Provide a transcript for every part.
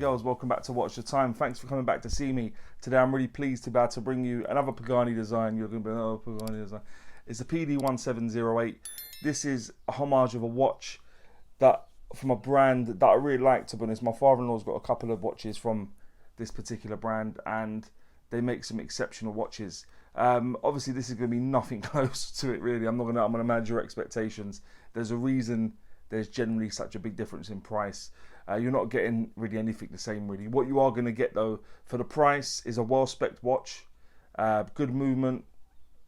and girls, welcome back to Watch the Time. Thanks for coming back to see me. Today I'm really pleased to be able to bring you another Pagani design. You're going to be, oh, Pagani design. It's a PD-1708. This is a homage of a watch that from a brand that I really like, to be honest. My father-in-law's got a couple of watches from this particular brand and they make some exceptional watches. Obviously this is going to be nothing close to it really. I'm going to manage your expectations. There's a reason there's generally such a big difference in price. You're not getting really anything the same really. What you are going to get though for the price is a well-spec'd watch, good movement,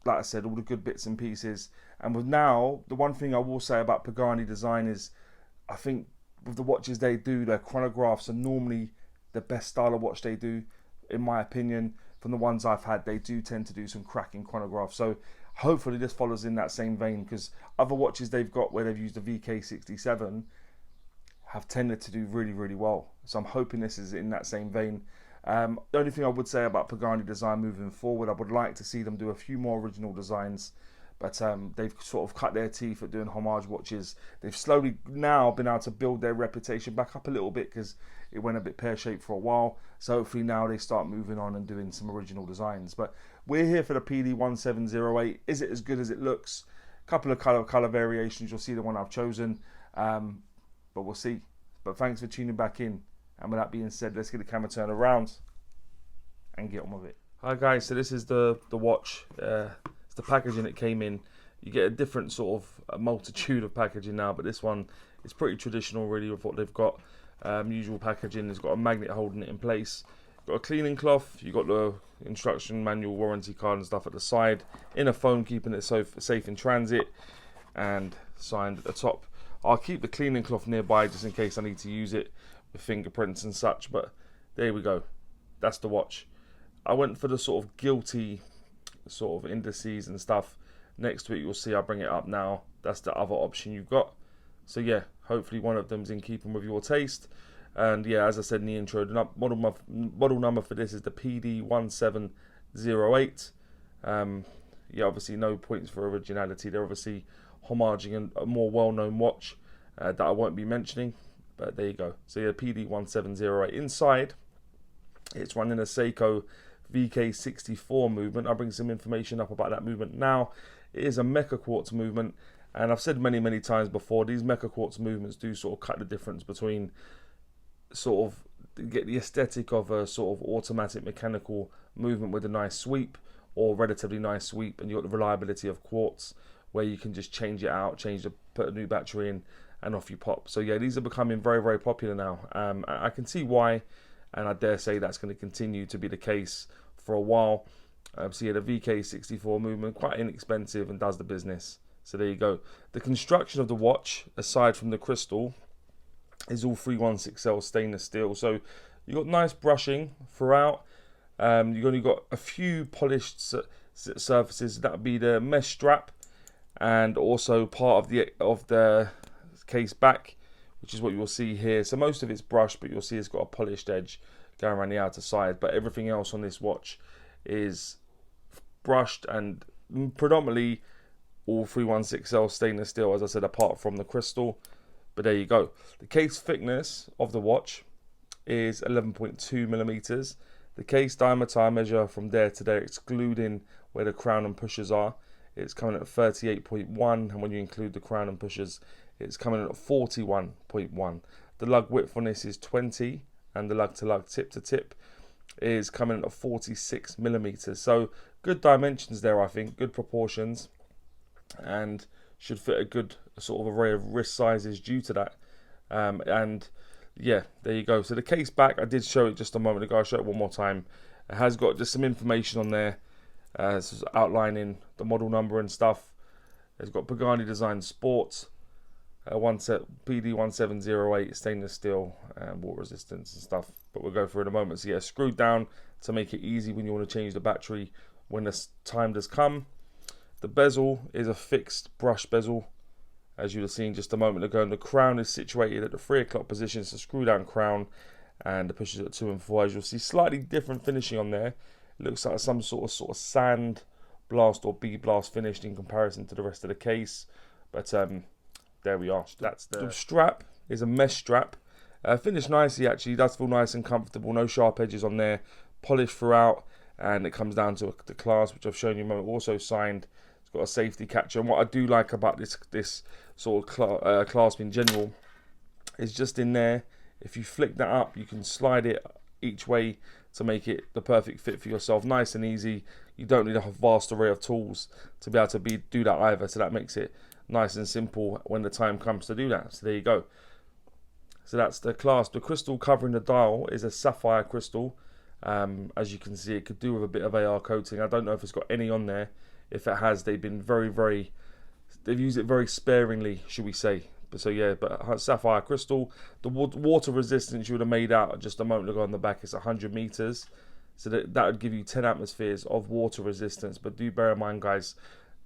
like I said, all the good bits and pieces. And with now, the one thing I will say about Pagani design is, I think with the watches they do, their chronographs are normally the best style of watch they do, in my opinion. From the ones I've had, they do tend to do some cracking chronographs. So hopefully this follows in that same vein, because other watches they've got where they've used a VK67 have tended to do really, really well. So I'm hoping this is in that same vein. The only thing I would say about Pagani design moving forward, I would like to see them do a few more original designs, but they've sort of cut their teeth at doing homage watches. They've slowly now been able to build their reputation back up a little bit, because it went a bit pear-shaped for a while. So hopefully now they start moving on and doing some original designs. But we're here for the PD-1708. Is it as good as it looks? A couple of color variations. You'll see the one I've chosen. But we'll see. But thanks for tuning back in. And with that being said, let's get the camera turned around and get on with it. Hi guys, so this is the watch. It's the packaging it came in. You get a different sort of a multitude of packaging now, but this one is pretty traditional really with what they've got. Usual packaging. It's got a magnet holding it in place. Got a cleaning cloth. You got the instruction manual, warranty card and stuff at the side. Inner foam keeping it so safe in transit, and signed at the top. I'll keep the cleaning cloth nearby just in case I need to use it with fingerprints and such, but there we go. That's the watch. I went for the sort of guilty sort of indices and stuff. Next to it you'll see I bring it up now. That's the other option you've got. So yeah, hopefully one of them's in keeping with your taste. And yeah, as I said in the intro, the model number for this is the PD-1708. Yeah, obviously no points for originality. They're obviously homaging a more well-known watch that I won't be mentioning, but there you go. So yeah, PD-1708. Inside, it's running a Seiko VK64 movement. I'll bring some information up about that movement now. It is a Mechaquartz movement, and I've said many times before, these Mechaquartz movements do sort of cut the difference between sort of get the aesthetic of a sort of automatic mechanical movement with a nice sweep, or relatively nice sweep, and you got the reliability of Quartz, where you can just change it out, put a new battery in, and off you pop. So yeah, these are becoming very popular now. I can see why, and I dare say that's going to continue to be the case for a while. So yeah, the VK64 movement, quite inexpensive and does the business. So there you go. The construction of the watch, aside from the crystal, is all 316L stainless steel. So you got nice brushing throughout. You've only got a few polished surfaces. That would be the mesh strap, and also part of the case back, which is what you'll see here. So most of it's brushed, but you'll see it's got a polished edge going around the outer side. But everything else on this watch is brushed and predominantly all 316L stainless steel, as I said, apart from the crystal. But there you go. The case thickness of the watch is 11.2 millimeters. The case diameter I measure from there to there, excluding where the crown and pushers are, it's coming at 38.1, and when you include the crown and pushers, it's coming at 41.1. The lug width on this is 20, and the lug to lug, tip to tip, is coming at 46 millimeters. So good dimensions there, I think, good proportions, and should fit a good sort of array of wrist sizes due to that. And yeah, there you go. So the case back, I did show it just a moment ago. I'll show it one more time. It has got just some information on there, outlining the model number and stuff. It's got Pagani Design Sports, one set PD-1708 stainless steel and water resistance and stuff. But we'll go through in a moment. So yeah, screwed down to make it easy when you want to change the battery when the time does come. The bezel is a fixed brush bezel, as you have seen just a moment ago, and the crown is situated at the 3 o'clock position. It's a screw down crown, and the pushers at 2 and 4. As you'll see, slightly different finishing on there. It looks like some sort of sand blast or bee blast finished in comparison to the rest of the case. But there we are. That's the strap is a mesh strap, Finished nicely actually, does feel nice and comfortable, no sharp edges on there, polished throughout, and it comes down to the clasp, which I've shown you a moment, also signed. It's got a safety catcher, and what I do like about this sort of clasp in general is just in there, if you flick that up, you can slide it each way to make it the perfect fit for yourself, nice and easy. You don't need a vast array of tools to be able to do that either, so that makes it nice and simple when the time comes to do that. So there you go. So that's the clasp. The crystal covering the dial is a sapphire crystal. As you can see, it could do with a bit of AR coating. I don't know if it's got any on there. If it has, they've used it very sparingly, should we say. So yeah, but sapphire crystal. The water resistance you would have made out just a moment ago on the back is 100 meters. So that would give you 10 atmospheres of water resistance. But do bear in mind, guys,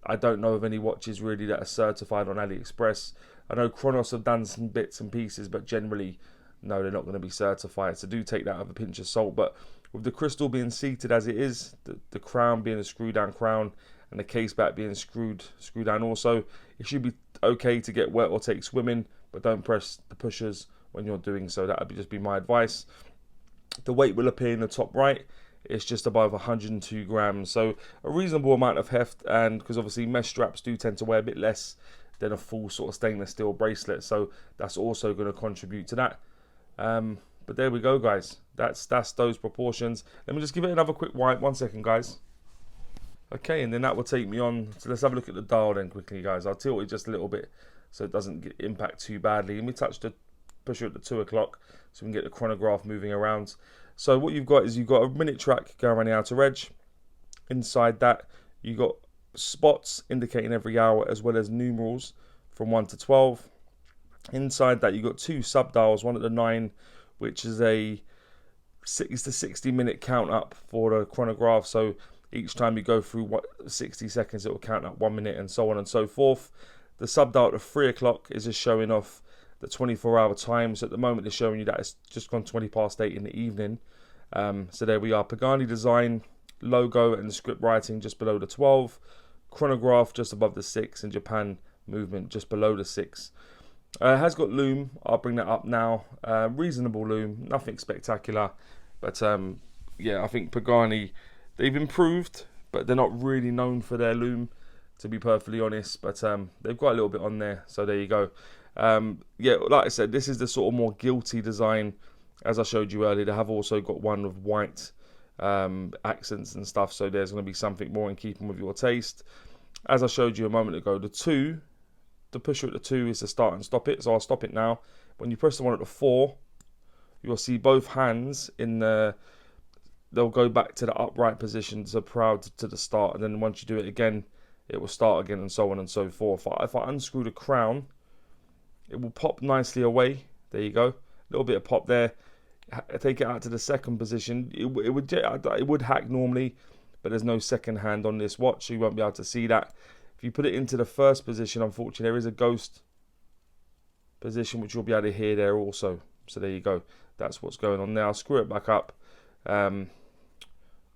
I don't know of any watches really that are certified on AliExpress. I know Chronos have done some bits and pieces, but generally, no, they're not going to be certified. So do take that with a pinch of salt. But with the crystal being seated as it is, the crown being a screw-down crown, and the case back being screwed down also, it should be okay to get wet or take swimming, but don't press the pushers when you're doing so. That would just be my advice. The weight will appear in the top right. It's just above 102 grams, so a reasonable amount of heft, and because obviously mesh straps do tend to weigh a bit less than a full sort of stainless steel bracelet, so that's also going to contribute to that. But there we go, guys. That's those proportions. Let me just give it another quick wipe. 1 second, guys. Okay, and then that will take me on. So let's have a look at the dial then quickly, guys. I'll tilt it just a little bit so it doesn't impact too badly. Let me touch the pusher at the 2 o'clock so we can get the chronograph moving around. So what you've got is you've got a minute track going around the outer edge. Inside that, you've got spots indicating every hour as well as numerals from 1 to 12. Inside that, you've got 2 sub-dials, one at the 9, which is the 60-minute count up for the chronograph. So each time you go through 60 seconds, it will count up 1 minute and so on and so forth. The sub-dial at 3 o'clock is just showing off the 24-hour time. So at the moment, it's showing you that it's just gone 20 past 8 in the evening. So there we are. Pagani design, logo and script writing just below the 12. Chronograph just above the 6, and Japan movement just below the 6. It has got loom. I'll bring that up now. Reasonable loom, nothing spectacular. But yeah, I think Pagani, they've improved, but they're not really known for their loom, to be perfectly honest. But they've got a little bit on there, so there you go. Yeah, like I said, this is the sort of more guilty design. As I showed you earlier, they have also got one with white accents and stuff, so there's going to be something more in keeping with your taste. As I showed you a moment ago, the pusher at the 2 is to start and stop it, so I'll stop it now. When you press the one at the 4, you'll see both hands they'll go back to the upright position, so proud to the start, and then once you do it again, it will start again, and so on and so forth. If I unscrew the crown, it will pop nicely away. There you go, a little bit of pop there. Take it out to the second position. It would hack normally, but there's no second hand on this watch, so you won't be able to see that. If you put it into the first position, unfortunately, there is a ghost position, which you'll be able to hear there also. So there you go. That's what's going on there. I'll screw it back up. But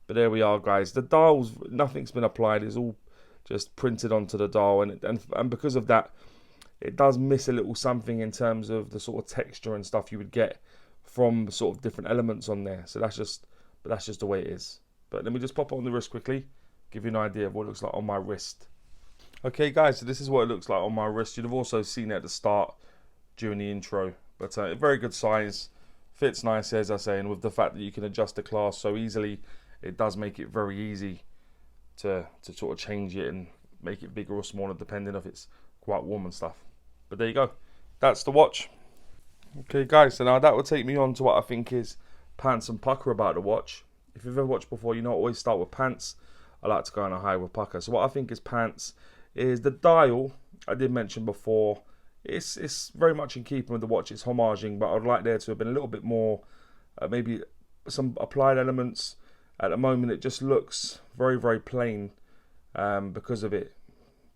there we are, guys. The dials, nothing's been applied. It's all just printed onto the dial, and because of that, it does miss a little something in terms of the sort of texture and stuff you would get from sort of different elements on there. So that's just the way it is. But let me just pop it on the wrist quickly, give you an idea of what it looks like on my wrist. Okay, guys, so this is what it looks like on my wrist. You'd have also seen it at the start during the intro, but a very good size, fits nicely, as I say, and with the fact that you can adjust the clasp so easily, it does make it very easy to sort of change it and make it bigger or smaller depending if it's quite warm and stuff. But there you go, that's the watch. Okay, guys, so now that will take me on to what I think is pants and pucker about the watch. If you've ever watched before, you know I always start with pants. I like to go on a high with pucker. So what I think is pants is the dial. I did mention before, it's very much in keeping with the watch. It's homaging, but I'd like there to have been a little bit more, maybe some applied elements. At the moment, it just looks very, very plain because of it.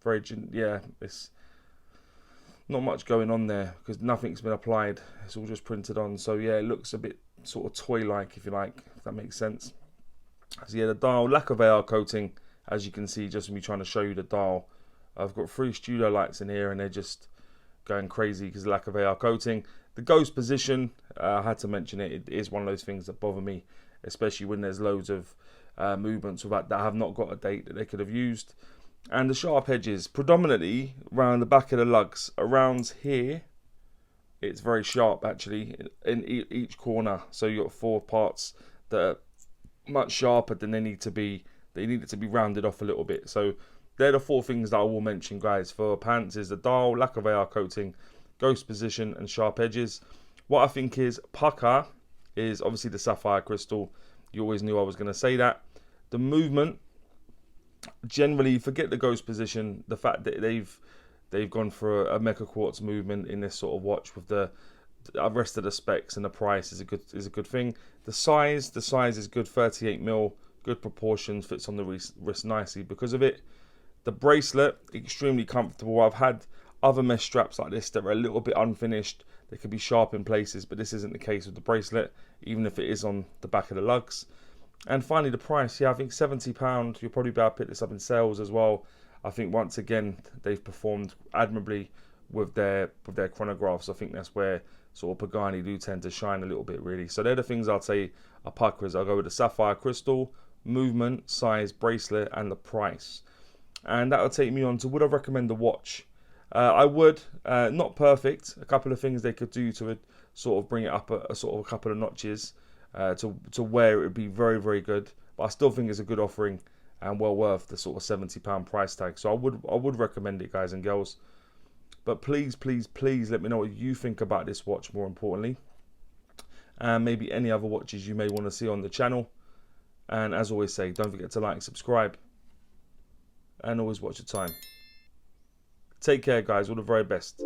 It's not much going on there because nothing's been applied. It's all just printed on. So yeah, it looks a bit sort of toy-like, if you like, if that makes sense. So yeah, the dial, lack of AR coating, as you can see just from me trying to show you the dial. I've got 3 studio lights in here, and going crazy because of lack of AR coating. The ghost position, I had to mention it. It is one of those things that bother me, especially when there's loads of movements that have not got a date that they could have used. And the sharp edges, predominantly around the back of the lugs, around here, it's very sharp actually in each corner. So you've got 4 parts that are much sharper than they need to be. They need it to be rounded off a little bit. So they're the 4 things that I will mention, guys, for pants: is the dial, lack of AR coating, ghost position, and sharp edges. What I think is Pukka is obviously the sapphire crystal. You always knew I was going to say that. The movement, generally, forget the ghost position. The fact that they've gone for a Mechaquartz movement in this sort of watch with the rest of the specs, and the price is a good thing. The size is good, 38mm, good proportions, fits on the wrist nicely because of it. The bracelet, extremely comfortable. I've had other mesh straps like this that are a little bit unfinished. They could be sharp in places, but this isn't the case with the bracelet, even if it is on the back of the lugs. And finally, the price. Yeah, I think £70. You'll probably be able to pick this up in sales as well. I think once again they've performed admirably with their chronographs. I think that's where sort of Pagani do tend to shine a little bit, really. So they're the things I'd say are Pukkas. I'll go with the sapphire crystal, movement, size, bracelet, and the price. And that will take me on to, would I recommend the watch? I would. Not perfect. A couple of things they could do to sort of bring it up a sort of a couple of notches to where it would be very, very good. But I still think it's a good offering and well worth the sort of £70 price tag. So I would recommend it, guys and girls. But please, please, please let me know what you think about this watch, more importantly. And maybe any other watches you may want to see on the channel. And as always say, don't forget to like and subscribe. And always watch your time. Take care, guys. All the very best.